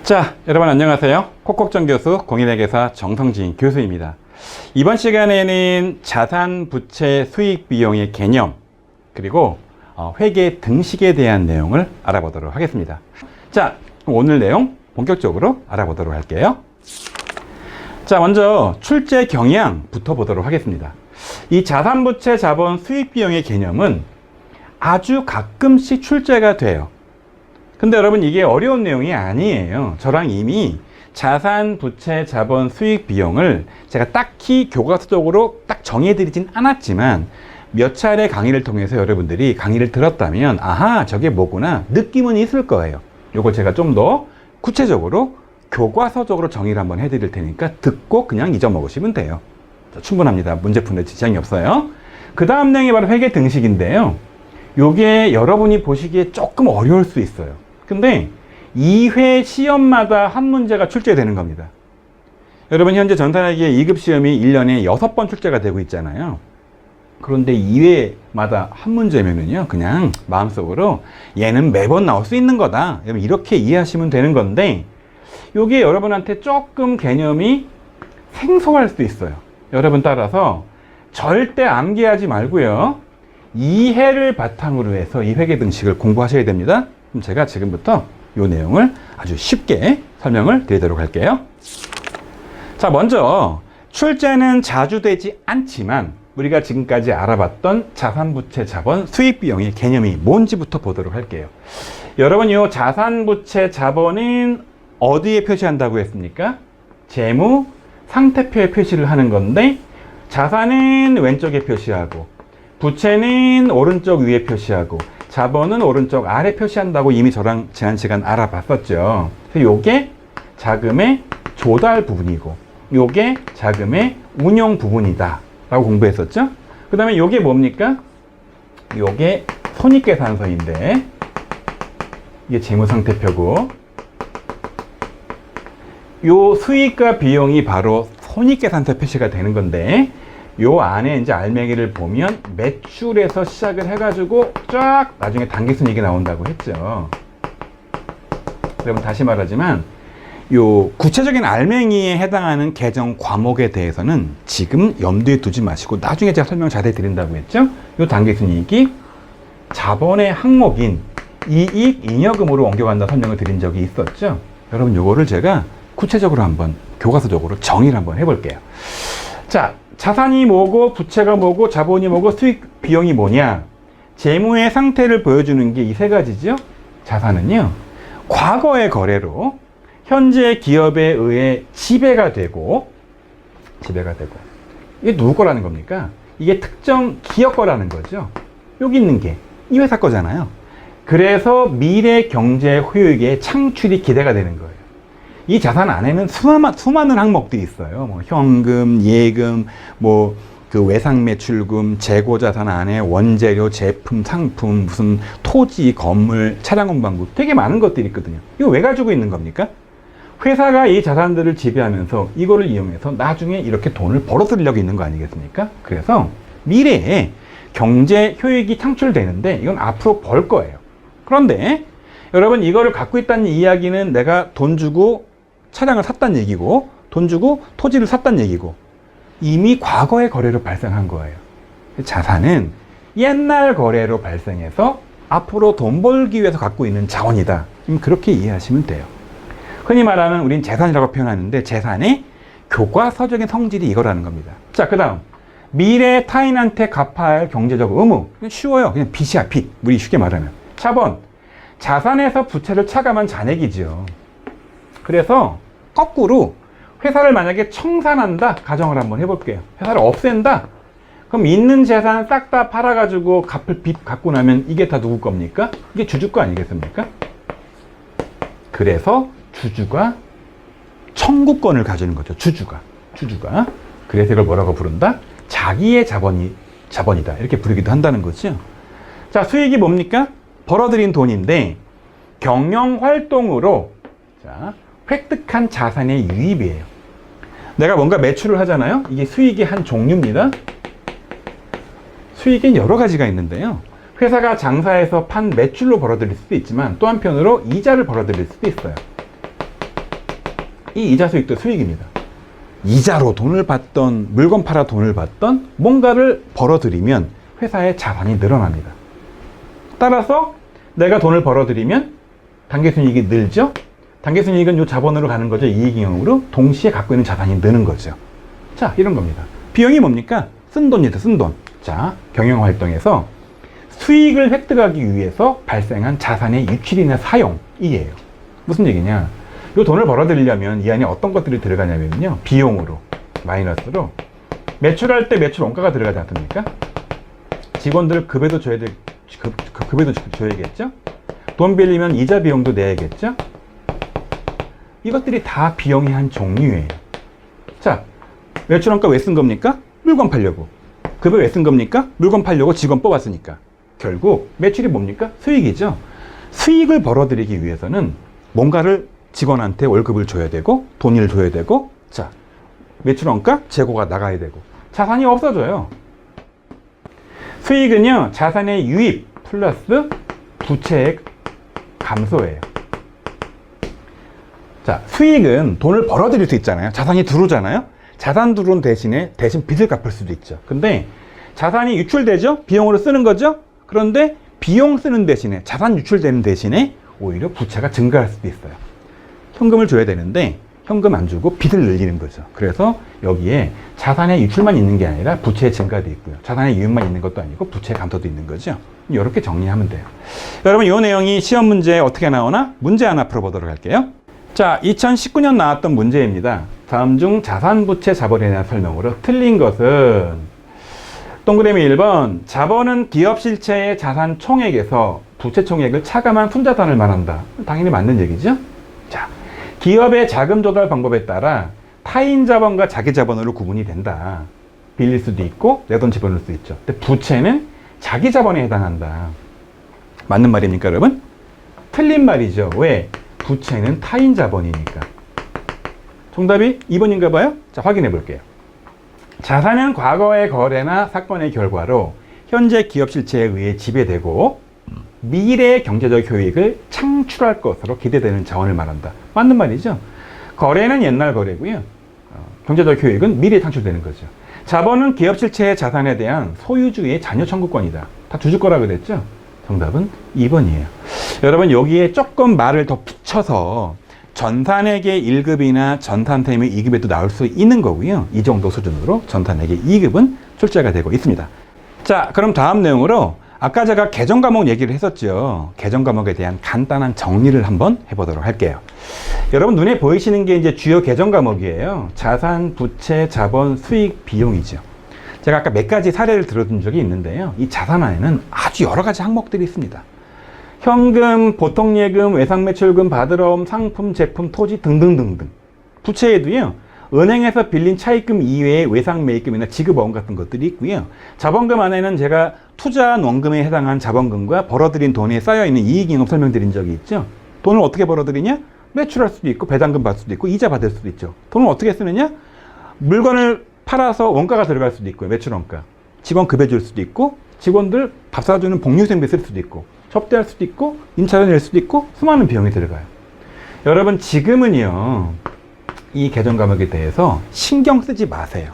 자, 여러분 안녕하세요. 콕콕정 교수 공인회계사 정성진 교수입니다. 이번 시간에는 자산 부채 수익 비용의 개념 그리고 회계 등식에 대한 내용을 알아보도록 하겠습니다. 자, 오늘 내용 본격적으로 알아보도록 할게요. 자, 먼저 출제 경향부터 보도록 하겠습니다. 이 자산 부채 자본 수익 비용의 개념은 아주 가끔씩 출제가 돼요. 근데 여러분 이게 어려운 내용이 아니에요. 저랑 이미 자산, 부채, 자본, 수익, 비용을 제가 딱히 교과서적으로 딱 정해드리진 않았지만 몇 차례 강의를 통해서 여러분들이 강의를 들었다면 아하 저게 뭐구나 느낌은 있을 거예요. 요걸 제가 좀 더 구체적으로 교과서적으로 정의를 한번 해드릴 테니까 듣고 그냥 잊어먹으시면 돼요. 충분합니다. 문제 푸는데 지장이 없어요. 그 다음 내용이 바로 회계 등식인데요. 요게 여러분이 보시기에 조금 어려울 수 있어요. 근데 2회 시험마다 한 문제가 출제되는 겁니다. 여러분 현재 전산회계 2급 시험이 1년에 6번 출제가 되고 있잖아요. 그런데 2회마다 한 문제면은요 그냥 마음속으로 얘는 매번 나올 수 있는 거다 이렇게 이해하시면 되는 건데 요게 여러분한테 조금 개념이 생소할 수 있어요. 여러분 따라서 절대 암기하지 말고요 2회를 바탕으로 해서 이 회계 등식을 공부하셔야 됩니다. 그럼 제가 지금부터 이 내용을 아주 쉽게 설명을 드리도록 할게요. 자, 먼저 출제는 자주 되지 않지만 우리가 지금까지 알아봤던 자산, 부채, 자본, 수익, 비용의 개념이 뭔지부터 보도록 할게요. 여러분 이 자산, 부채, 자본은 어디에 표시한다고 했습니까? 재무, 상태표에 표시를 하는 건데 자산은 왼쪽에 표시하고 부채는 오른쪽 위에 표시하고 자본은 오른쪽 아래 표시한다고 이미 저랑 지난 시간 알아봤었죠. 그래서 요게 자금의 조달 부분이고 요게 자금의 운용 부분이다 라고 공부했었죠. 그 다음에 요게 뭡니까? 요게 손익계산서인데 이게 재무상태표고 요 수익과 비용이 바로 손익계산서 표시가 되는 건데 요 안에 이제 알맹이를 보면 매출에서 시작을 해가지고 쫙 나중에 단기순이익이 나온다고 했죠. 여러분 다시 말하지만 요 구체적인 알맹이에 해당하는 계정 과목에 대해서는 지금 염두에 두지 마시고 나중에 제가 설명 자세히 드린다고 했죠. 요 단기순이익이 자본의 항목인 이익 잉여금으로 옮겨간다 설명을 드린 적이 있었죠. 여러분 요거를 제가 구체적으로 한번 교과서적으로 정의를 한번 해볼게요. 자, 자산이 뭐고 부채가 뭐고 자본이 뭐고 수익 비용이 뭐냐 재무의 상태를 보여주는 게 이 세 가지죠. 자산은요 과거의 거래로 현재 기업에 의해 지배가 되고 이게 누구 거라는 겁니까? 이게 특정 기업 거라는 거죠. 여기 있는 게 이 회사 거잖아요. 그래서 미래 경제 효익의 창출이 기대가 되는 거예요. 이 자산 안에는 수많은 항목들이 있어요. 뭐 현금, 예금, 뭐 그 외상 매출금, 재고 자산 안에 원재료, 제품, 상품, 무슨 토지, 건물, 차량 운반부 되게 많은 것들이 있거든요. 이거 왜 가지고 있는 겁니까? 회사가 이 자산들을 지배하면서 이거를 이용해서 나중에 이렇게 돈을 벌어들이려고 있는 거 아니겠습니까? 그래서 미래에 경제 효익이 창출되는데 이건 앞으로 벌 거예요. 그런데 여러분 이거를 갖고 있다는 이야기는 내가 돈 주고 차량을 샀다는 얘기고 돈 주고 토지를 샀다는 얘기고 이미 과거의 거래로 발생한 거예요. 자산은 옛날 거래로 발생해서 앞으로 돈 벌기 위해서 갖고 있는 자원이다. 그렇게 이해하시면 돼요. 흔히 말하는 우린 재산이라고 표현하는데 재산의 교과서적인 성질이 이거라는 겁니다. 자, 그 다음 미래 타인한테 갚아야 할 경제적 의무. 쉬워요. 그냥 빚이야 빚. 우리 쉽게 말하면 자본. 자산에서 부채를 차감한 잔액이죠. 그래서 거꾸로 회사를 만약에 청산한다 가정을 한번 해볼게요. 회사를 없앤다 그럼 있는 재산 싹 다 팔아가지고 갚을 빚 갖고 나면 이게 다 누구 겁니까? 이게 주주 거 아니겠습니까? 그래서 주주가 청구권을 가지는 거죠. 주주가 그래서 이걸 뭐라고 부른다? 자기의 자본이다 이렇게 부르기도 한다는 거죠. 자, 수익이 뭡니까? 벌어들인 돈인데 경영활동으로 자 획득한 자산의 유입이에요. 내가 뭔가 매출을 하잖아요. 이게 수익의 한 종류입니다. 수익은 여러 가지가 있는데요. 회사가 장사해서 판 매출로 벌어들일 수도 있지만 또 한편으로 이자를 벌어들일 수도 있어요. 이 이자 수익도 수익입니다. 이자로 돈을 받던, 물건 팔아 돈을 받던 뭔가를 벌어들이면 회사의 자산이 늘어납니다. 따라서 내가 돈을 벌어들이면 당기순이익이 늘죠. 당기순이익은 이 자본으로 가는 거죠. 이익잉여으로 동시에 갖고 있는 자산이 느는 거죠. 자, 이런 겁니다. 비용이 뭡니까? 쓴 돈이죠. 쓴 돈. 자, 경영활동에서 수익을 획득하기 위해서 발생한 자산의 유출이나 사용이에요. 무슨 얘기냐? 이 돈을 벌어들이려면 이 안에 어떤 것들이 들어가냐면요, 비용으로, 마이너스로 매출할 때 매출 원가가 들어가지 않습니까? 직원들 급여도 급여도 줘야겠죠? 돈 빌리면 이자 비용도 내야겠죠? 이것들이 다 비용의 한 종류예요. 자, 매출 원가 왜 쓴 겁니까? 물건 팔려고. 급여 왜 쓴 겁니까? 물건 팔려고 직원 뽑았으니까. 결국 매출이 뭡니까? 수익이죠. 수익을 벌어들이기 위해서는 뭔가를 직원한테 월급을 줘야 되고, 돈을 줘야 되고, 자, 매출 원가 재고가 나가야 되고, 자산이 없어져요. 수익은요, 자산의 유입 플러스 부채의 감소예요. 자, 수익은 돈을 벌어들일 수 있잖아요. 자산이 들어오잖아요. 자산 들어온 대신 빚을 갚을 수도 있죠. 근데 자산이 유출되죠? 비용으로 쓰는 거죠? 그런데 비용 쓰는 대신에, 자산 유출되는 대신에 오히려 부채가 증가할 수도 있어요. 현금을 줘야 되는데 현금 안 주고 빚을 늘리는 거죠. 그래서 여기에 자산의 유출만 있는 게 아니라 부채의 증가도 있고요. 자산의 유입만 있는 것도 아니고 부채의 감소도 있는 거죠. 이렇게 정리하면 돼요. 여러분, 이 내용이 시험 문제에 어떻게 나오나? 문제 하나 풀어보도록 할게요. 자, 2019년 나왔던 문제입니다. 다음 중 자산, 부채, 자본에 대한 설명으로 틀린 것은 동그라미 1번, 자본은 기업 실체의 자산 총액에서 부채 총액을 차감한 순자산을 말한다. 당연히 맞는 얘기죠. 자, 기업의 자금 조달 방법에 따라 타인 자본과 자기 자본으로 구분이 된다. 빌릴 수도 있고 내 돈 집어넣을 수 있죠. 근데 부채는 자기 자본에 해당한다. 맞는 말입니까, 여러분? 틀린 말이죠. 왜? 부채는 타인 자본이니까. 정답이 2번인가 봐요? 자, 확인해 볼게요. 자산은 과거의 거래나 사건의 결과로 현재 기업 실체에 의해 지배되고 미래의 경제적 효익을 창출할 것으로 기대되는 자원을 말한다. 맞는 말이죠. 거래는 옛날 거래고요. 경제적 효익은 미래에 창출되는 거죠. 자본은 기업 실체의 자산에 대한 소유주의 잔여 청구권이다. 다 주주 거라 그랬죠? 정답은 2번이에요. 여러분, 여기에 조금 말을 더 붙여서 전산액의 1급이나 전산템의 2급에도 나올 수 있는 거고요. 이 정도 수준으로 전산액의 2급은 출제가 되고 있습니다. 자, 그럼 다음 내용으로 아까 제가 개정 과목 얘기를 했었죠. 개정 과목에 대한 간단한 정리를 한번 해보도록 할게요. 여러분, 눈에 보이시는 게 이제 주요 개정 과목이에요. 자산, 부채, 자본, 수익, 비용이죠. 제가 아까 몇 가지 사례를 들어준 적이 있는데요. 이 자산 안에는 아주 여러 가지 항목들이 있습니다. 현금, 보통예금, 외상매출금, 받으러옴, 상품, 제품, 토지 등등등등. 부채에도요, 은행에서 빌린 차입금 이외에 외상매입금이나 지급어음 같은 것들이 있고요. 자본금 안에는 제가 투자한 원금에 해당한 자본금과 벌어들인 돈에 쌓여있는 이익잉여 설명드린 적이 있죠. 돈을 어떻게 벌어들이냐? 매출할 수도 있고 배당금 받을 수도 있고 이자 받을 수도 있죠. 돈을 어떻게 쓰느냐? 물건을 팔아서 원가가 들어갈 수도 있고요. 매출 원가. 직원 급여 줄 수도 있고 직원들 밥 사주는 복리후생비 쓸 수도 있고 접대할 수도 있고 임차료 낼 수도 있고 수많은 비용이 들어가요. 여러분, 지금은요, 이 개정 과목에 대해서 신경 쓰지 마세요.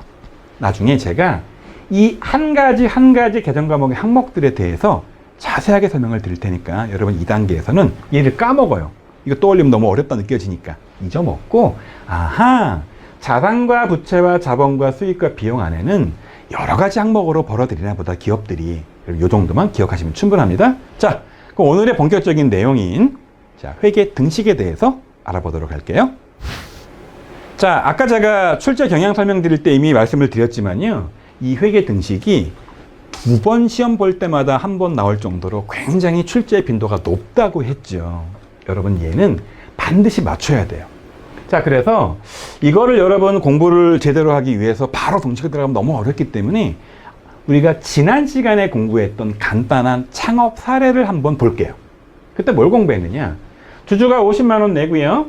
나중에 제가 이 한 가지 개정 과목의 항목들에 대해서 자세하게 설명을 드릴 테니까 여러분, 이 단계에서는 얘를 까먹어요. 이거 떠올리면 너무 어렵다 느껴지니까 잊어먹고, 아하, 자산과 부채와 자본과 수익과 비용 안에는 여러 가지 항목으로 벌어들이나 보다 기업들이. 이 정도만 기억하시면 충분합니다. 자, 그럼 오늘의 본격적인 내용인 회계 등식에 대해서 알아보도록 할게요. 자, 아까 제가 출제 경향 설명드릴 때 이미 말씀을 드렸지만요, 이 회계 등식이 2번 시험 볼 때마다 한 번 나올 정도로 굉장히 출제 빈도가 높다고 했죠. 여러분, 얘는 반드시 맞춰야 돼요. 자, 그래서 이거를 여러분 공부를 제대로 하기 위해서 바로 등식을 들어가면 너무 어렵기 때문에 우리가 지난 시간에 공부했던 간단한 창업 사례를 한번 볼게요. 그때 뭘 공부했느냐? 주주가 50만 원 내고요,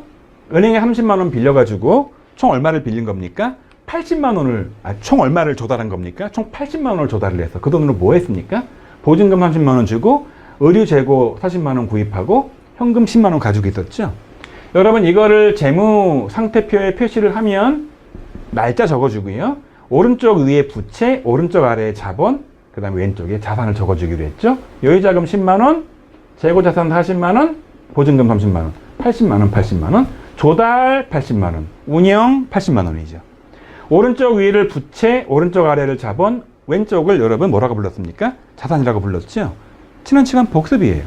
은행에 30만 원 빌려가지고 총 얼마를 빌린 겁니까? 80만 원을, 총 얼마를 조달한 겁니까? 총 80만 원을 조달을 해서 그 돈으로 뭐 했습니까? 보증금 30만 원 주고 의류 재고 40만 원 구입하고 현금 10만 원 가지고 있었죠. 여러분 이거를 재무 상태표에 표시를 하면 날짜 적어주고요. 오른쪽 위에 부채, 오른쪽 아래에 자본, 그 다음에 왼쪽에 자산을 적어주기로 했죠. 여유자금 10만원, 재고자산 40만원, 보증금 30만원, 80만원, 80만원, 조달 80만원, 운영 80만원이죠. 오른쪽 위를 부채, 오른쪽 아래를 자본, 왼쪽을 여러분 뭐라고 불렀습니까? 자산이라고 불렀죠. 지난 시간 복습이에요.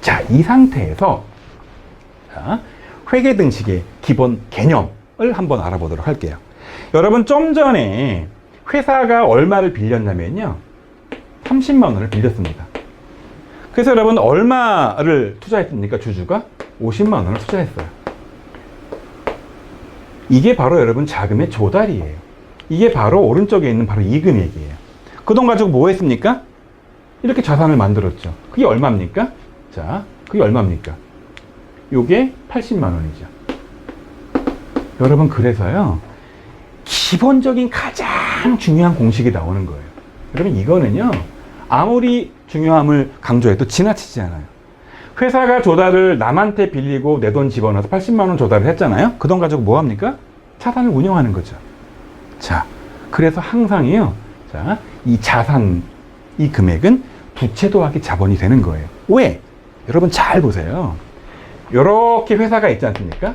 자, 이 상태에서 자, 회계 등식의 기본 개념을 한번 알아보도록 할게요. 여러분 좀 전에 회사가 얼마를 빌렸냐면요, 30만 원을 빌렸습니다. 그래서 여러분 얼마를 투자했습니까? 주주가 50만 원을 투자했어요. 이게 바로 여러분 자금의 조달이에요. 이게 바로 오른쪽에 있는 바로 이 금액이에요. 그 돈 가지고 뭐 했습니까? 이렇게 자산을 만들었죠. 그게 얼마입니까? 자, 그게 얼마입니까? 요게 80만 원이죠. 여러분 그래서요, 기본적인 가장 중요한 공식이 나오는 거예요. 여러분 이거는요, 아무리 중요함을 강조해도 지나치지 않아요. 회사가 조달을 남한테 빌리고 내 돈 집어넣어서 80만 원 조달을 했잖아요. 그 돈 가지고 뭐 합니까? 자산을 운영하는 거죠. 자, 그래서 항상이요, 자, 이 자산, 이 금액은 부채 더하기 자본이 되는 거예요. 왜? 여러분 잘 보세요. 이렇게 회사가 있지 않습니까?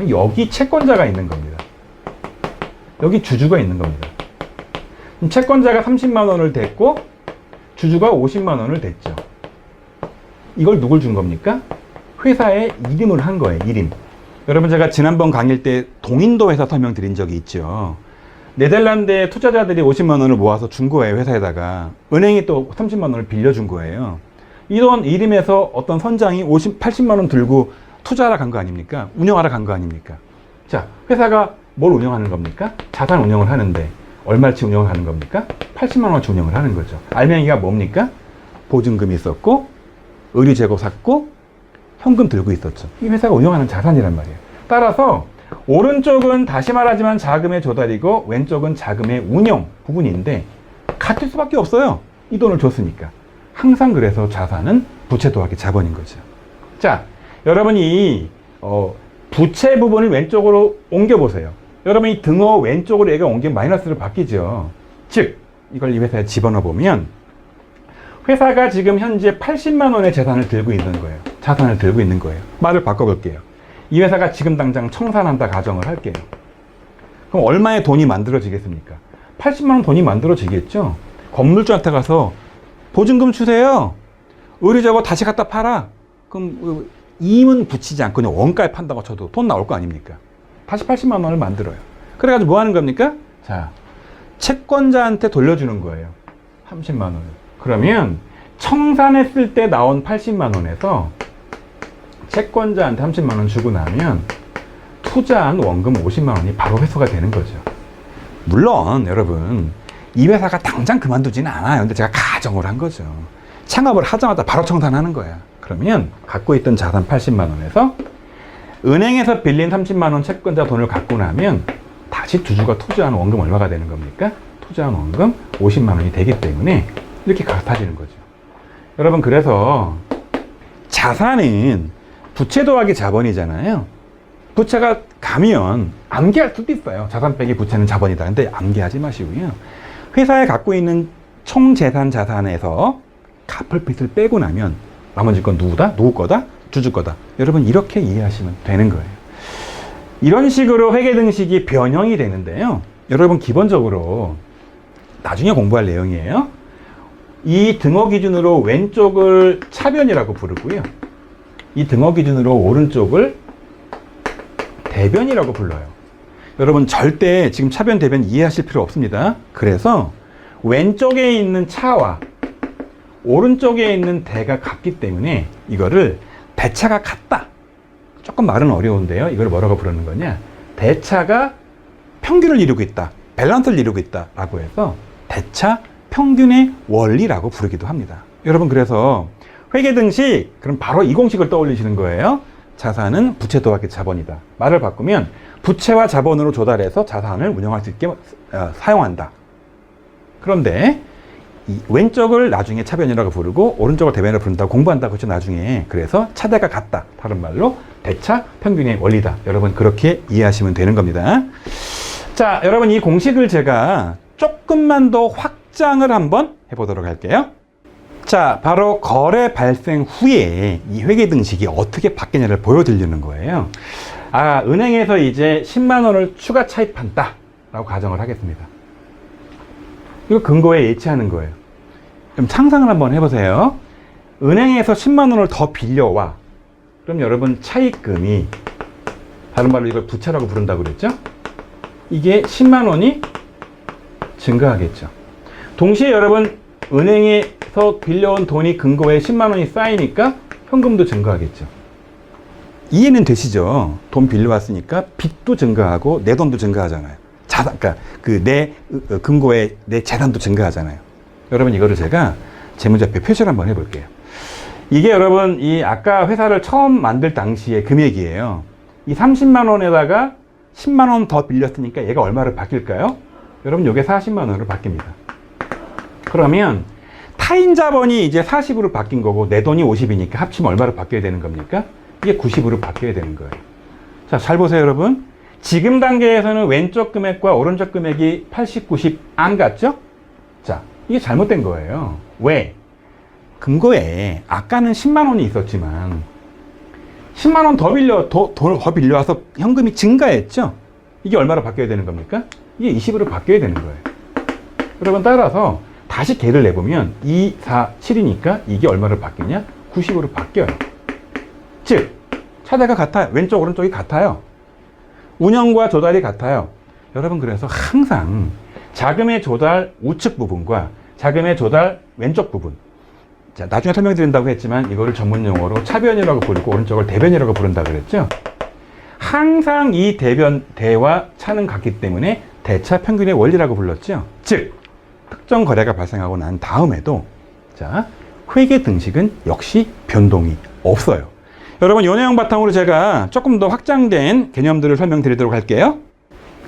여기 채권자가 있는 겁니다. 여기 주주가 있는 겁니다. 채권자가 30만 원을 댔고 주주가 50만 원을 댔죠. 이걸 누굴 준 겁니까? 회사에 이름을 한 거예요. 이름. 여러분 제가 지난번 강의 때 동인도 회사 설명드린 적이 있죠. 네덜란드의 투자자들이 50만 원을 모아서 준 거예요. 회사에다가. 은행이 또 30만 원을 빌려준 거예요. 이런 이름에서 어떤 선장이 80만 원 들고 투자하러 간 거 아닙니까? 운영하러 간 거 아닙니까? 자, 회사가 뭘 운영하는 겁니까? 자산 운영을 하는데 얼마치 운영을 하는 겁니까? 80만 원치 운영을 하는 거죠. 알맹이가 뭡니까? 보증금이 있었고, 의류 재고 샀고, 현금 들고 있었죠. 이 회사가 운영하는 자산이란 말이에요. 따라서 오른쪽은 다시 말하지만 자금의 조달이고 왼쪽은 자금의 운영 부분인데 같을 수밖에 없어요. 이 돈을 줬으니까. 항상 그래서 자산은 부채 더하기 자본인 거죠. 자, 여러분이 부채 부분을 왼쪽으로 옮겨보세요. 여러분 이 등호 왼쪽으로 얘가 옮기면 마이너스로 바뀌죠. 즉 이걸 이 회사에 집어넣어 보면 회사가 지금 현재 80만 원의 재산을 들고 있는 거예요. 자산을 들고 있는 거예요. 말을 바꿔볼게요. 이 회사가 지금 당장 청산한다 가정을 할게요. 그럼 얼마의 돈이 만들어지겠습니까? 80만 원 돈이 만들어지겠죠. 건물주한테 가서 보증금 주세요. 의류재고 다시 갖다 팔아. 그럼 임은 붙이지 않고 그냥 원가에 판다고 쳐도 돈 나올 거 아닙니까? 다시 80만 원을 만들어요. 그래가지고 뭐 하는 겁니까? 자, 채권자한테 돌려주는 거예요. 30만 원을. 그러면 청산했을 때 나온 80만 원에서 채권자한테 30만 원 주고 나면 투자한 원금 50만 원이 바로 회수가 되는 거죠. 물론 여러분 이 회사가 당장 그만두지는 않아요. 근데 제가 가정을 한 거죠. 창업을 하자마자 바로 청산하는 거야. 그러면 갖고 있던 자산 80만 원에서 은행에서 빌린 30만 원 채권자 돈을 갖고 나면 다시 주주가 투자한 원금 얼마가 되는 겁니까? 투자한 원금 50만 원이 되기 때문에 이렇게 같아지는 거죠. 여러분 그래서 자산은 부채 더하기 자본이잖아요. 부채가 가면 암기할 수도 있어요. 자산 빼기 부채는 자본이다. 근데 암기하지 마시고요. 회사에 갖고 있는 총재산 자산에서 갚을 빚을 빼고 나면 나머지 건 누구다? 누구 거다? 주주 거다. 여러분 이렇게 이해하시면 되는 거예요. 이런 식으로 회계 등식이 변형이 되는데요. 여러분 기본적으로 나중에 공부할 내용이에요. 이 등호 기준으로 왼쪽을 차변이라고 부르고요. 이 등호 기준으로 오른쪽을 대변이라고 불러요. 여러분 절대 지금 차변 대변 이해하실 필요 없습니다. 그래서 왼쪽에 있는 차와 오른쪽에 있는 대가 같기 때문에 이거를 대차가 같다. 조금 말은 어려운데요. 이걸 뭐라고 부르는 거냐? 대차가 평균을 이루고 있다. 밸런스를 이루고 있다. 라고 해서 대차 평균의 원리라고 부르기도 합니다. 여러분 그래서 회계 등식 그럼 바로 이 공식을 떠올리시는 거예요. 자산은 부채 더하기 자본이다. 말을 바꾸면 부채와 자본으로 조달해서 자산을 운영할 수 있게 사용한다. 그런데 이 왼쪽을 나중에 차변이라고 부르고 오른쪽을 대변이라고 부른다고 공부한다고 했죠, 나중에. 그래서 차대가 같다. 다른 말로 대차 평균의 원리다. 여러분 그렇게 이해하시면 되는 겁니다. 자, 여러분 이 공식을 제가 조금만 더 확장을 한번 해보도록 할게요. 자, 바로 거래 발생 후에 이 회계 등식이 어떻게 바뀌냐를 보여드리는 거예요. 아, 은행에서 이제 10만 원을 추가 차입한다 라고 가정을 하겠습니다. 이거 근거에 예치하는 거예요. 그럼 상상을 한번 해보세요. 은행에서 10만 원을 더 빌려와. 그럼 여러분 차입금이, 다른 말로 이걸 부채라고 부른다고 그랬죠? 이게 10만 원이 증가하겠죠. 동시에 여러분 은행에서 빌려온 돈이 근거에 10만 원이 쌓이니까 현금도 증가하겠죠. 이해는 되시죠? 돈 빌려왔으니까 빚도 증가하고 내 돈도 증가하잖아요. 자산, 그러니까 내 근거에 내 재산도 증가하잖아요. 여러분 이거를 제가 재무제표 표시를 한번 해볼게요. 이게 여러분 이 아까 회사를 처음 만들 당시의 금액이에요. 이 30만 원에다가 10만 원 더 빌렸으니까 얘가 얼마를 바뀔까요? 여러분 이게 40만 원으로 바뀝니다. 그러면 타인 자본이 이제 40으로 바뀐 거고 내 돈이 50이니까 합치면 얼마로 바뀌어야 되는 겁니까? 이게 90으로 바뀌어야 되는 거예요. 자, 잘 보세요 여러분. 지금 단계에서는 왼쪽 금액과 오른쪽 금액이 80, 90 안 같죠? 자, 이게 잘못된 거예요. 왜? 근거에 아까는 10만 원이 있었지만 10만 원 돈을 더 빌려와서 현금이 증가했죠? 이게 얼마로 바뀌어야 되는 겁니까? 이게 20으로 바뀌어야 되는 거예요. 여러분 따라서 다시 개를 내보면 2, 4, 7이니까 이게 얼마로 바뀌냐? 90으로 바뀌어요. 즉, 차대가 같아요. 왼쪽, 오른쪽이 같아요. 운영과 조달이 같아요. 여러분 그래서 항상 자금의 조달 우측 부분과 자금의 조달 왼쪽 부분, 자, 나중에 설명드린다고 했지만 이거를 전문 용어로 차변이라고 부르고 오른쪽을 대변이라고 부른다고 그랬죠. 항상 이 대와 차는 같기 때문에 대차 평균의 원리라고 불렀죠. 즉 특정 거래가 발생하고 난 다음에도 자, 회계 등식은 역시 변동이 없어요. 여러분 이 내용 바탕으로 제가 조금 더 확장된 개념들을 설명드리도록 할게요.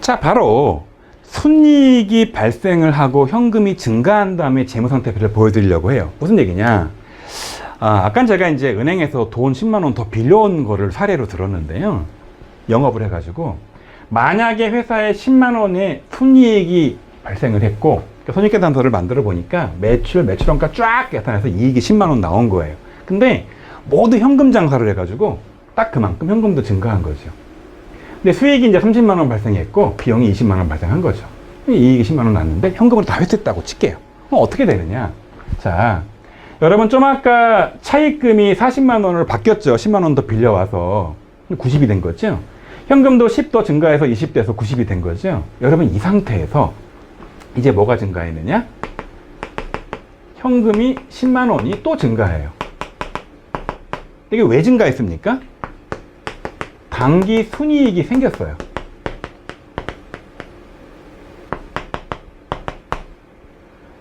자, 바로 순이익이 발생을 하고 현금이 증가한 다음에 재무상태표를 보여드리려고 해요. 무슨 얘기냐? 아까 제가 이제 은행에서 돈 10만 원 더 빌려온 거를 사례로 들었는데요. 영업을 해가지고 만약에 회사에 10만 원의 순이익이 발생을 했고 손익계산서를 만들어 보니까 매출원가 쫙 계산해서 이익이 10만 원 나온 거예요. 근데 모두 현금 장사를 해가지고 딱 그만큼 현금도 증가한 거죠. 근데 수익이 이제 30만 원 발생했고 비용이 20만 원 발생한 거죠. 이익이 10만 원 났는데 현금을 다 회수했다고 칠게요. 그럼 어떻게 되느냐? 자, 여러분 좀 아까 차입금이 40만 원으로 바뀌었죠. 10만 원 더 빌려와서 90이 된 거죠. 현금도 10 더 증가해서 20 돼서 90이 된 거죠. 여러분 이 상태에서 이제 뭐가 증가했느냐? 현금이 10만 원이 또 증가해요. 이게 왜 증가했습니까? 당기 순이익이 생겼어요.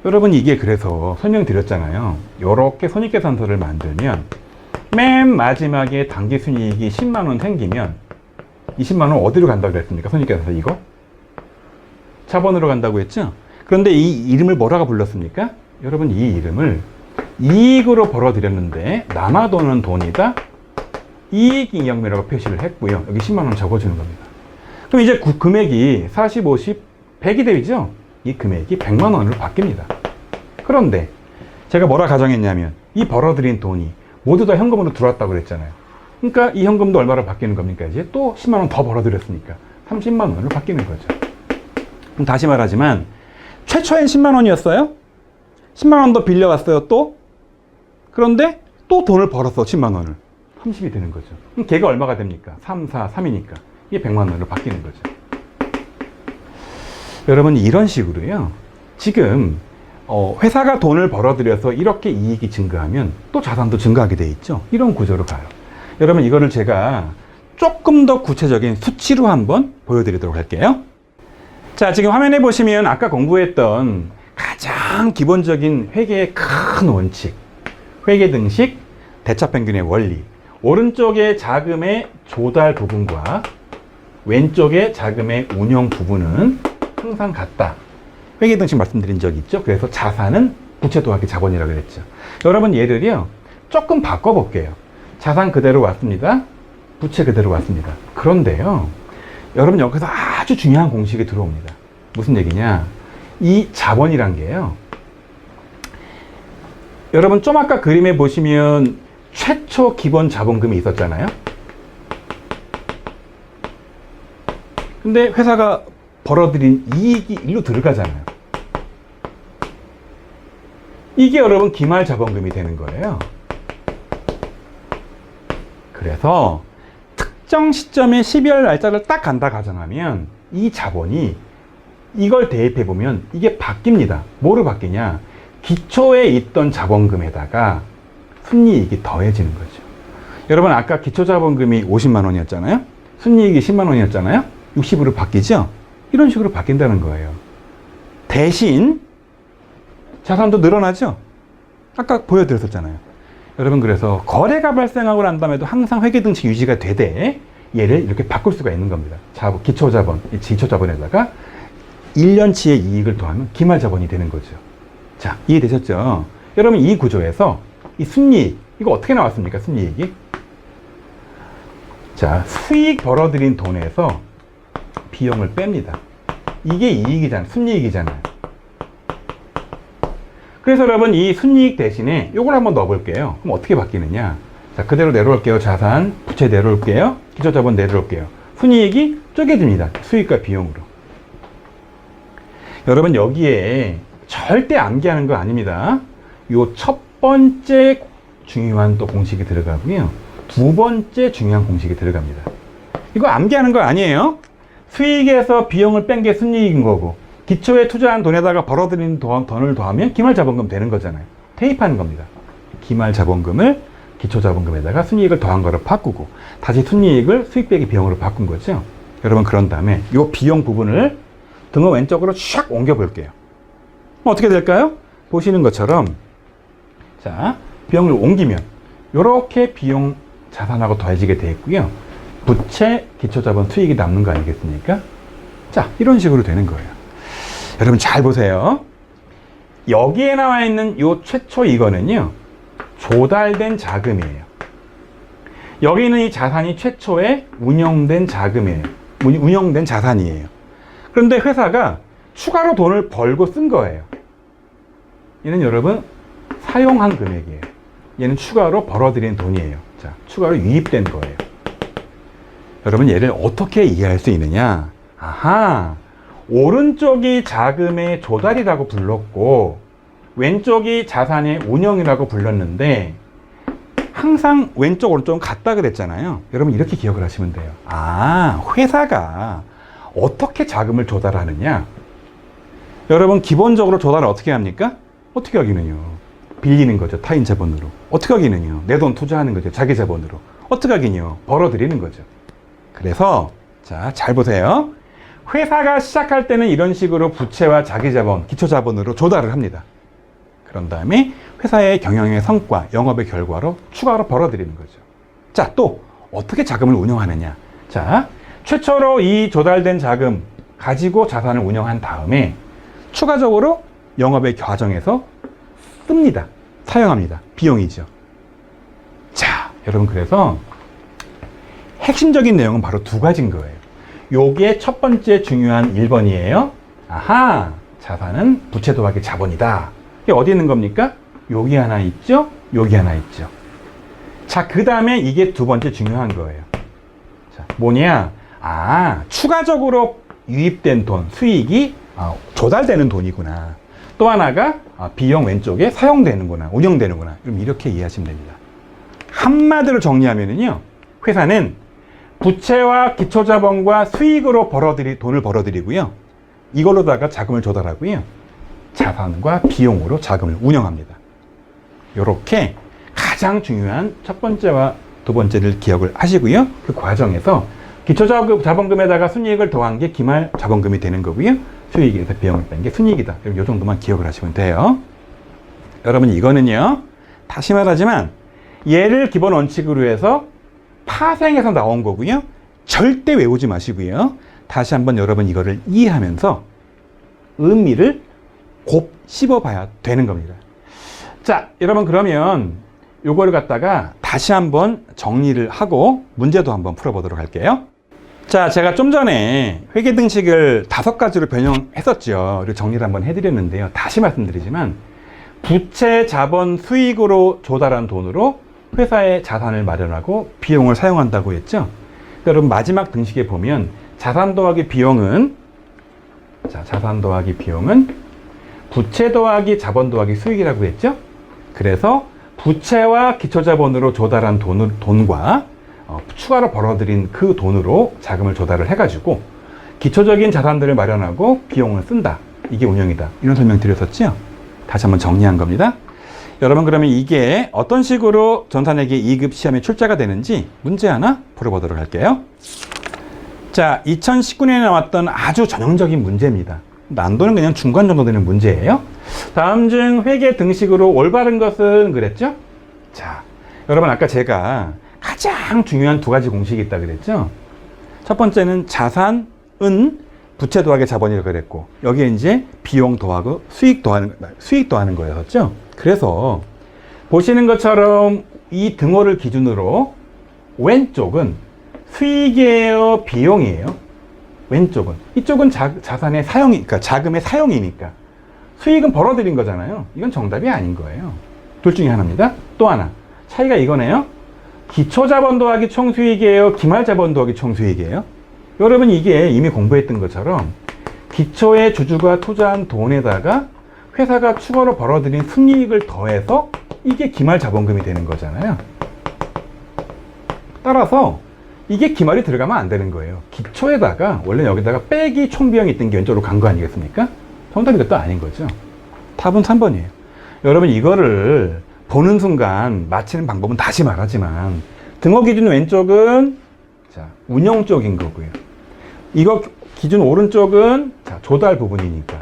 여러분 이게 그래서 설명드렸잖아요. 이렇게 손익계산서를 만들면 맨 마지막에 당기 순이익이 10만 원 생기면 20만 원 어디로 간다고 그랬습니까? 손익계산서 이거? 차번으로 간다고 했죠? 그런데 이 이름을 뭐라고 불렀습니까? 여러분 이 이름을 이익으로 벌어들였는데 남아도는 돈이다 이익잉여금이라고 표시를 했고요. 여기 10만 원 적어주는 겁니다. 그럼 이제 금액이 40, 50, 100이 되죠? 이 금액이 100만 원으로 바뀝니다. 그런데 제가 뭐라 가정했냐면 이 벌어들인 돈이 모두 다 현금으로 들어왔다고 그랬잖아요. 그러니까 이 현금도 얼마로 바뀌는 겁니까? 이제 또 10만 원 더 벌어들였으니까 30만 원으로 바뀌는 거죠. 그럼 다시 말하지만 최초엔 10만 원이었어요. 10만 원 더 빌려왔어요 또. 그런데 또 돈을 벌었어 10만 원을. 30이 되는 거죠. 그럼 걔가 얼마가 됩니까? 3, 4, 3이니까 이게 100만 원으로 바뀌는 거죠. 여러분 이런 식으로요. 지금 회사가 돈을 벌어들여서 이렇게 이익이 증가하면 또 자산도 증가하게 돼 있죠. 이런 구조로 가요. 여러분 이거를 제가 조금 더 구체적인 수치로 한번 보여드리도록 할게요. 자, 지금 화면에 보시면 아까 공부했던 가장 기본적인 회계의 큰 원칙, 회계 등식, 대차평균의 원리, 오른쪽의 자금의 조달 부분과 왼쪽의 자금의 운용 부분은 항상 같다. 회계 등식 말씀드린 적이 있죠. 그래서 자산은 부채 더하기 자본이라고 그랬죠. 여러분 얘들이요, 조금 바꿔볼게요. 자산 그대로 왔습니다. 부채 그대로 왔습니다. 그런데요, 여러분 여기서 아주 중요한 공식이 들어옵니다. 무슨 얘기냐? 이 자본이란 게요, 여러분 좀 아까 그림에 보시면 최초 기본 자본금이 있었잖아요. 근데 회사가 벌어들인 이익이 일로 들어가잖아요. 이게 여러분 기말 자본금이 되는 거예요. 그래서 특정 시점에 12월 날짜를 딱 간다 가정하면 이 자본이 이걸 대입해 보면 이게 바뀝니다. 뭐로 바뀌냐? 기초에 있던 자본금에다가 순이익이 더해지는 거죠. 여러분 아까 기초 자본금이 50만 원이었잖아요. 순이익이 10만 원이었잖아요. 60으로 바뀌죠? 이런 식으로 바뀐다는 거예요. 대신 자산도 늘어나죠? 아까 보여드렸었잖아요. 여러분 그래서 거래가 발생하고 난 다음에도 항상 회계 등식 유지가 되되 얘를 이렇게 바꿀 수가 있는 겁니다. 기초 자본, 기초 자본에다가 1년치의 이익을 더하면 기말 자본이 되는 거죠. 자, 이해되셨죠? 여러분 이 구조에서 이 순이익, 이거 어떻게 나왔습니까? 순이익이? 자, 수익 벌어들인 돈에서 비용을 뺍니다. 이게 이익이잖아요. 순이익이잖아요. 그래서 여러분 이 순이익 대신에 이걸 한번 넣어볼게요. 그럼 어떻게 바뀌느냐? 자, 그대로 내려올게요. 자산, 부채 내려올게요. 기초자본 내려올게요. 순이익이 쪼개집니다. 수익과 비용으로. 여러분 여기에 절대 암기하는 거 아닙니다. 요 첫 번째 중요한 또 공식이 들어가고요. 두 번째 중요한 공식이 들어갑니다. 이거 암기하는 거 아니에요. 수익에서 비용을 뺀 게 순이익인 거고, 기초에 투자한 돈에다가 벌어들인 돈을 더하면 기말 자본금 되는 거잖아요. 대입하는 겁니다. 기말 자본금을 기초 자본금에다가 순이익을 더한 거로 바꾸고, 다시 순이익을 수익 빼기 비용으로 바꾼 거죠. 여러분 그런 다음에 이 비용 부분을 등호 왼쪽으로 샥 옮겨 볼게요. 어떻게 될까요? 보시는 것처럼, 자, 비용을 옮기면 이렇게 비용 자산하고 더해지게 되어 있고요. 부채, 기초자본, 수익이 남는 거 아니겠습니까? 자, 이런 식으로 되는 거예요. 여러분 잘 보세요. 여기에 나와 있는 요 최초 이거는요, 조달된 자금이에요. 여기 있는 이 자산이 최초에 운영된 자금이에요. 운영된 자산이에요. 그런데 회사가 추가로 돈을 벌고 쓴 거예요. 얘는 여러분 사용한 금액이에요. 얘는 추가로 벌어들인 돈이에요. 자, 추가로 유입된 거예요. 여러분 얘를 어떻게 이해할 수 있느냐? 아하, 오른쪽이 자금의 조달이라고 불렀고 왼쪽이 자산의 운영이라고 불렀는데 항상 왼쪽 오른쪽은 같다 그랬잖아요. 여러분 이렇게 기억을 하시면 돼요. 아, 회사가 어떻게 자금을 조달하느냐? 여러분 기본적으로 조달을 어떻게 합니까? 어떻게 하기는요? 빌리는 거죠. 타인 자본으로. 어떻게 하기는요? 내 돈 투자하는 거죠. 자기 자본으로. 어떻게 하기는요? 벌어들이는 거죠. 그래서 자, 잘 보세요. 회사가 시작할 때는 이런 식으로 부채와 자기 자본, 기초 자본으로 조달을 합니다. 그런 다음에 회사의 경영의 성과, 영업의 결과로 추가로 벌어들이는 거죠. 자, 또 어떻게 자금을 운영하느냐? 자, 최초로 이 조달된 자금 가지고 자산을 운영한 다음에 추가적으로 영업의 과정에서 씁니다. 사용합니다. 비용이죠. 자, 여러분 그래서 핵심적인 내용은 바로 두 가지인 거예요. 요게 첫 번째 중요한 1번이에요. 아하, 자산은 부채 더하기 자본이다. 이게 어디 있는 겁니까? 여기 하나 있죠? 여기 하나 있죠. 자, 그 다음에 이게 두 번째 중요한 거예요. 자, 뭐냐? 아, 추가적으로 유입된 돈, 수익이 조달되는 돈이구나. 또 하나가 비용 왼쪽에 사용되는구나, 운영되는구나. 그럼 이렇게 이해하시면 됩니다. 한마디로 정리하면은요, 회사는 부채와 기초자본과 수익으로 돈을 벌어들이고요. 이걸로다가 자금을 조달하고요. 자산과 비용으로 자금을 운영합니다. 이렇게 가장 중요한 첫 번째와 두 번째를 기억을 하시고요. 그 과정에서 기초자본금에다가 순이익을 더한 게 기말 자본금이 되는 거고요. 수익에서 비용을 뺀 게 순이익이다. 이 정도만 기억을 하시면 돼요. 여러분 이거는요, 다시 말하지만 얘를 기본 원칙으로 해서 파생해서 나온 거고요. 절대 외우지 마시고요. 다시 한번 여러분 이거를 이해하면서 의미를 곱 씹어봐야 되는 겁니다. 자, 여러분 그러면 요거를 갖다가 다시 한번 정리를 하고 문제도 한번 풀어보도록 할게요. 자, 제가 좀 전에 회계 등식을 5가지로 변형했었죠. 그리고 정리를 한번 해드렸는데요. 다시 말씀드리지만 부채, 자본, 수익으로 조달한 돈으로 회사의 자산을 마련하고 비용을 사용한다고 했죠. 여러분 마지막 등식에 보면 자산 더하기 비용은, 자, 자산 더하기 비용은 부채 더하기 자본 더하기 수익이라고 했죠. 그래서 부채와 기초자본으로 조달한 돈과 추가로 벌어들인 그 돈으로 자금을 조달을 해가지고 기초적인 자산들을 마련하고 비용을 쓴다. 이게 운영이다. 이런 설명 드렸었죠. 다시 한번 정리한 겁니다. 여러분 그러면 이게 어떤 식으로 전산회계 2급 시험에 출제가 되는지 문제 하나 풀어보도록 할게요. 자, 2019년에 나왔던 아주 전형적인 문제입니다. 난도는 그냥 중간 정도 되는 문제예요. 다음 중 회계 등식으로 올바른 것은 그랬죠? 자, 여러분 아까 제가 가장 중요한 2가지 공식이 있다 그랬죠? 첫 번째는 자산은 부채 더하기 자본이라고 그랬고, 여기에 이제 비용 더하고 수익 더하는 거였죠? 그래서 보시는 것처럼 이 등호를 기준으로 왼쪽은 수익이에요, 비용이에요? 왼쪽은. 이쪽은 자산의 사용이, 그러니까 자금의 사용이니까. 수익은 벌어들인 거잖아요. 이건 정답이 아닌 거예요. 둘 중에 하나입니다. 또 하나. 차이가 이거네요. 기초자본 더하기 총수익이에요, 기말자본 더하기 총수익이에요? 여러분 이게 이미 공부했던 것처럼 기초의 주주가 투자한 돈에다가 회사가 추가로 벌어들인 순이익을 더해서 이게 기말자본금이 되는 거잖아요. 따라서 이게 기말이 들어가면 안 되는 거예요. 기초에다가 원래 여기다가 빼기 총비용이 있던 게 왼쪽으로 간 거 아니겠습니까? 정답이 그것도 아닌 거죠. 답은 3번이에요. 여러분 이거를 보는 순간 맞히는 방법은 다시 말하지만 등호 기준 왼쪽은 자, 운영 쪽인 거고요. 이거 기준 오른쪽은 자, 조달 부분이니까.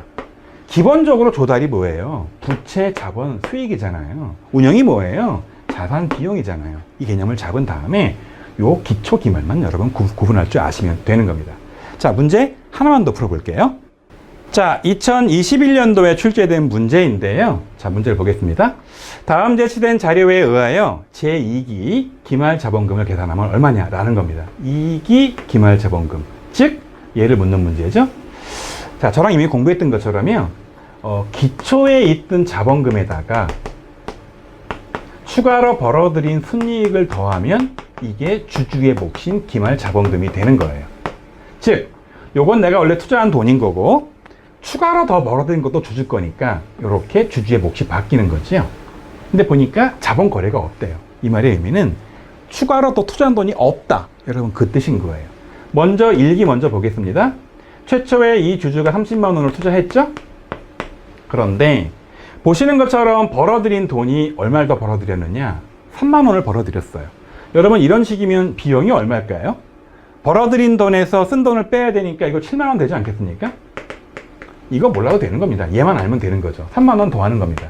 기본적으로 조달이 뭐예요? 부채, 자본, 수익이잖아요. 운영이 뭐예요? 자산, 비용이잖아요. 이 개념을 잡은 다음에 요 기초 기말만 여러분 구분할 줄 아시면 되는 겁니다. 자, 문제 하나만 더 풀어볼게요. 자, 2021년도에 출제된 문제인데요. 자, 문제를 보겠습니다. 다음 제시된 자료에 의하여 제2기 기말자본금을 계산하면 얼마냐라는 겁니다. 2기 기말자본금, 즉 얘를 묻는 문제죠. 자, 저랑 이미 공부했던 것처럼요. 기초에 있던 자본금에다가 추가로 벌어들인 순이익을 더하면 이게 주주의 몫인 기말자본금이 되는 거예요. 즉, 요건 내가 원래 투자한 돈인 거고 추가로 더 벌어들인 것도 주주 거니까 이렇게 주주의 몫이 바뀌는 거죠. 근데 보니까 자본 거래가 없대요. 이 말의 의미는 추가로 또 투자한 돈이 없다. 여러분 그 뜻인 거예요. 먼저 1기 먼저 보겠습니다. 최초에 이 주주가 30만 원을 투자했죠? 그런데 보시는 것처럼 벌어들인 돈이 얼마를 더 벌어들였느냐? 3만 원을 벌어들였어요. 여러분 이런 식이면 비용이 얼마일까요? 벌어들인 돈에서 쓴 돈을 빼야 되니까 이거 7만 원 되지 않겠습니까? 이거 몰라도 되는 겁니다. 얘만 알면 되는 거죠. 3만 원 더 하는 겁니다.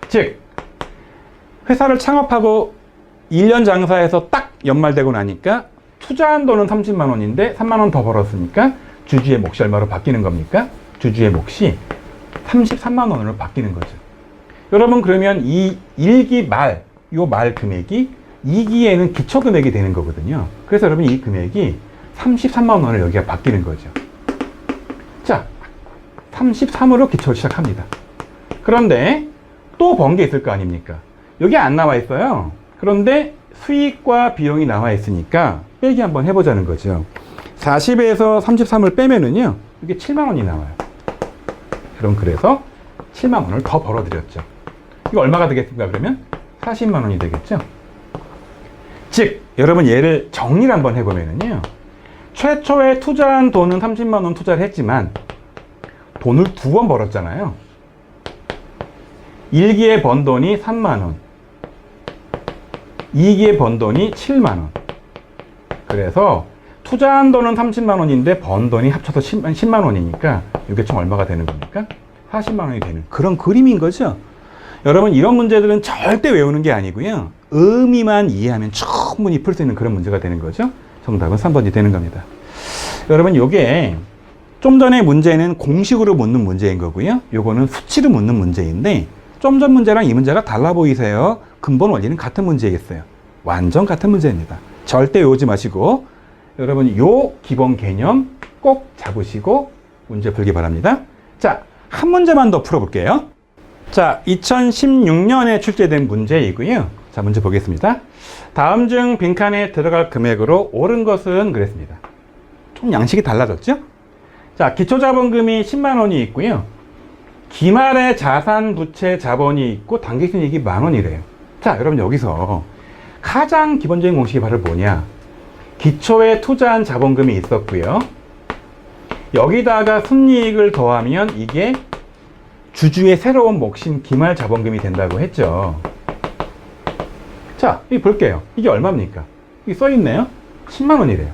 즉 회사를 창업하고 1년 장사해서 딱 연말되고 나니까 투자한 돈은 30만 원인데 3만 원 더 벌었으니까 주주의 몫이 얼마로 바뀌는 겁니까? 주주의 몫이 33만 원으로 바뀌는 거죠. 여러분 그러면 이 1기 말, 요 말 금액이 2기에는 기초 금액이 되는 거거든요. 그래서 여러분 이 금액이 33만 원을 여기가 바뀌는 거죠. 자, 33으로 기초를 시작합니다. 그런데 또 번 게 있을 거 아닙니까? 여기 안 나와 있어요. 그런데 수익과 비용이 나와 있으니까 빼기 한번 해보자는 거죠. 40에서 33을 빼면은요, 이게 7만 원이 나와요. 그럼 그래서 7만 원을 더 벌어들였죠. 이거 얼마가 되겠습니까? 그러면 40만 원이 되겠죠. 즉, 여러분 얘를 정리를 한번 해보면은요, 최초에 투자한 돈은 30만 원 투자를 했지만 돈을 2번 벌었잖아요. 1기에 번 돈이 3만 원, 2기에 번 돈이 7만 원. 그래서 투자한 돈은 30만 원인데 번 돈이 합쳐서 10만 원이니까 이게 총 얼마가 되는 겁니까? 40만 원이 되는 그런 그림인 거죠. 여러분 이런 문제들은 절대 외우는 게 아니고요. 의미만 이해하면 충분히 풀 수 있는 그런 문제가 되는 거죠. 정답은 3번이 되는 겁니다. 여러분 요게 좀 전에 문제는 공식으로 묻는 문제인 거고요. 요거는 수치로 묻는 문제인데 좀 전 문제랑 이 문제가 달라 보이세요? 근본 원리는 같은 문제겠어요. 완전 같은 문제입니다. 절대 외우지 마시고 여러분 요 기본 개념 꼭 잡으시고 문제 풀기 바랍니다. 자, 한 문제만 더 풀어볼게요. 자, 2016년에 출제된 문제이고요. 자, 문제 보겠습니다. 다음 중 빈칸에 들어갈 금액으로 옳은 것은 그랬습니다. 좀 양식이 달라졌죠? 자, 기초자본금이 10만 원이 있고요. 기말에 자산, 부채, 자본이 있고 당기순이익이 10,000원이래요. 자, 여러분 여기서 가장 기본적인 공식이 바로 뭐냐? 기초에 투자한 자본금이 있었고요. 여기다가 순이익을 더하면 이게 주주의 새로운 몫인 기말 자본금이 된다고 했죠. 자, 이 볼게요. 이게 얼마입니까? 이게 써있네요. 10만 원이래요.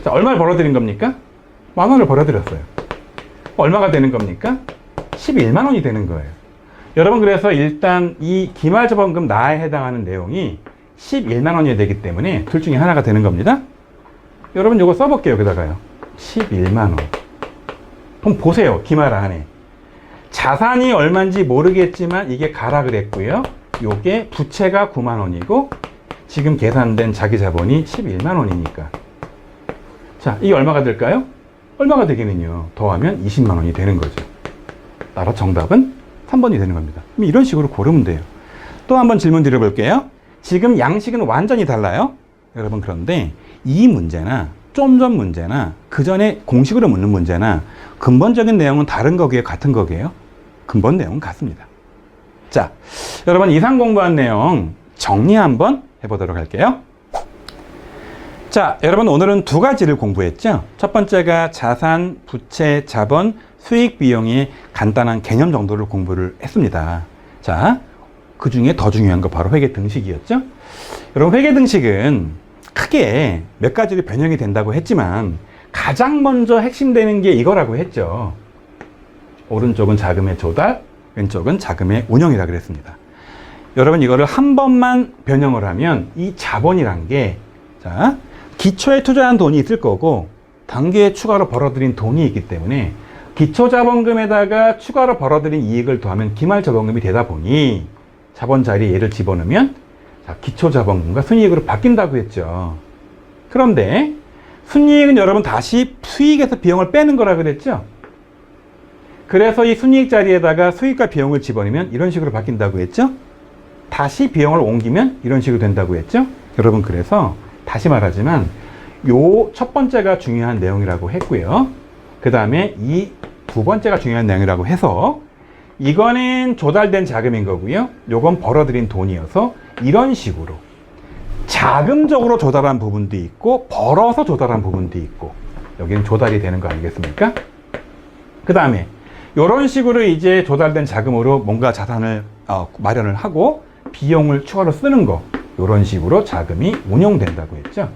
자, 얼마를 벌어들인 겁니까? 10,000원을 벌어들였어요. 얼마가 되는 겁니까? 11만 원이 되는 거예요. 여러분, 그래서 일단 이 기말 자본금 나에 해당하는 내용이 11만 원이 되기 때문에 둘 중에 하나가 되는 겁니다. 여러분, 이거 써볼게요. 여기다가요. 11만 원. 그럼 보세요. 기말 안에. 자산이 얼마인지 모르겠지만 이게 가락을 했고요. 요게 부채가 9만 원이고 지금 계산된 자기 자본이 11만 원이니까. 자, 이게 얼마가 될까요? 얼마가 되기는요. 더하면 20만 원이 되는 거죠. 따라 정답은 3번이 되는 겁니다. 이런 식으로 고르면 돼요. 또 한번 질문 드려볼게요. 지금 양식은 완전히 달라요. 여러분, 그런데 이 문제나 좀 전 문제나 그 전에 공식으로 묻는 문제나 근본적인 내용은 다른 거기에 같은 거기에요? 근본 내용은 같습니다. 자, 여러분 이상 공부한 내용 정리 한번 해보도록 할게요. 자, 여러분 오늘은 두 가지를 공부했죠. 첫 번째가 자산, 부채, 자본, 수익, 비용의 간단한 개념 정도를 공부를 했습니다. 자, 그 중에 더 중요한 거 바로 회계 등식이었죠. 여러분, 회계 등식은 크게 몇 가지로 변형이 된다고 했지만 가장 먼저 핵심되는 게 이거라고 했죠. 오른쪽은 자금의 조달, 왼쪽은 자금의 운영이라 그랬습니다. 여러분, 이거를 한 번만 변형을 하면 이 자본이란 게, 자, 기초에 투자한 돈이 있을 거고 단기에 추가로 벌어들인 돈이 있기 때문에 기초자본금에다가 추가로 벌어들인 이익을 더하면 기말자본금이 되다 보니 자본 자리에 얘를 집어넣으면 자, 기초자본금과 순이익으로 바뀐다고 했죠. 그런데 순이익은 여러분 다시 수익에서 비용을 빼는 거라 그랬죠. 그래서 이 순이익 자리에다가 수익과 비용을 집어넣으면 이런 식으로 바뀐다고 했죠. 다시 비용을 옮기면 이런 식으로 된다고 했죠. 여러분, 그래서 다시 말하지만 요 첫 번째가 중요한 내용이라고 했고요. 그 다음에 이 두 번째가 중요한 내용이라고 해서 이거는 조달된 자금인 거고요. 요건 벌어들인 돈이어서 이런 식으로 자금적으로 조달한 부분도 있고 벌어서 조달한 부분도 있고 여기는 조달이 되는 거 아니겠습니까? 그 다음에 이런 식으로 이제 조달된 자금으로 뭔가 자산을 마련을 하고 비용을 추가로 쓰는 거, 이런 식으로 자금이 운용된다고 했죠.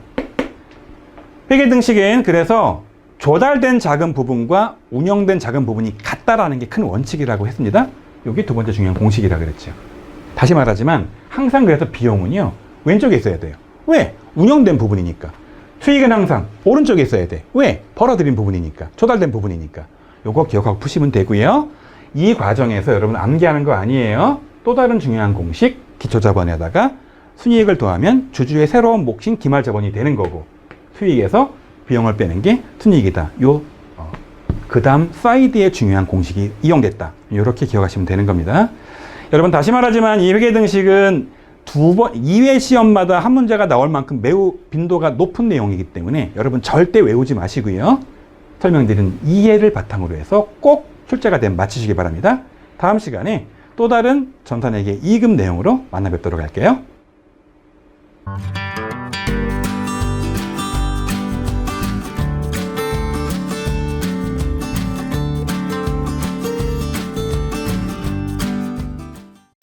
회계 등식은 그래서 조달된 자금 부분과 운용된 자금 부분이 같다라는 게 큰 원칙이라고 했습니다. 여기 두 번째 중요한 공식이라 그랬죠. 다시 말하지만 항상 그래서 비용은요 왼쪽에 있어야 돼요. 왜? 운용된 부분이니까. 수익은 항상 오른쪽에 있어야 돼. 왜? 벌어들인 부분이니까. 조달된 부분이니까. 요거 기억하고 푸시면 되고요. 이 과정에서 여러분 암기하는 거 아니에요. 또 다른 중요한 공식, 기초자본에다가 순이익을 더하면 주주의 새로운 몫인 기말자본이 되는 거고 수익에서 비용을 빼는 게 순이익이다. 그 다음 사이드에 중요한 공식이 이용됐다. 이렇게 기억하시면 되는 겁니다. 여러분, 다시 말하지만 이 회계 등식은 2회 시험마다 한 문제가 나올 만큼 매우 빈도가 높은 내용이기 때문에 여러분 절대 외우지 마시고요. 설명드린 이해를 바탕으로 해서 꼭 출제가 되면 마치시기 바랍니다. 다음 시간에 또 다른 전산회계 2급 내용으로 만나 뵙도록 할게요.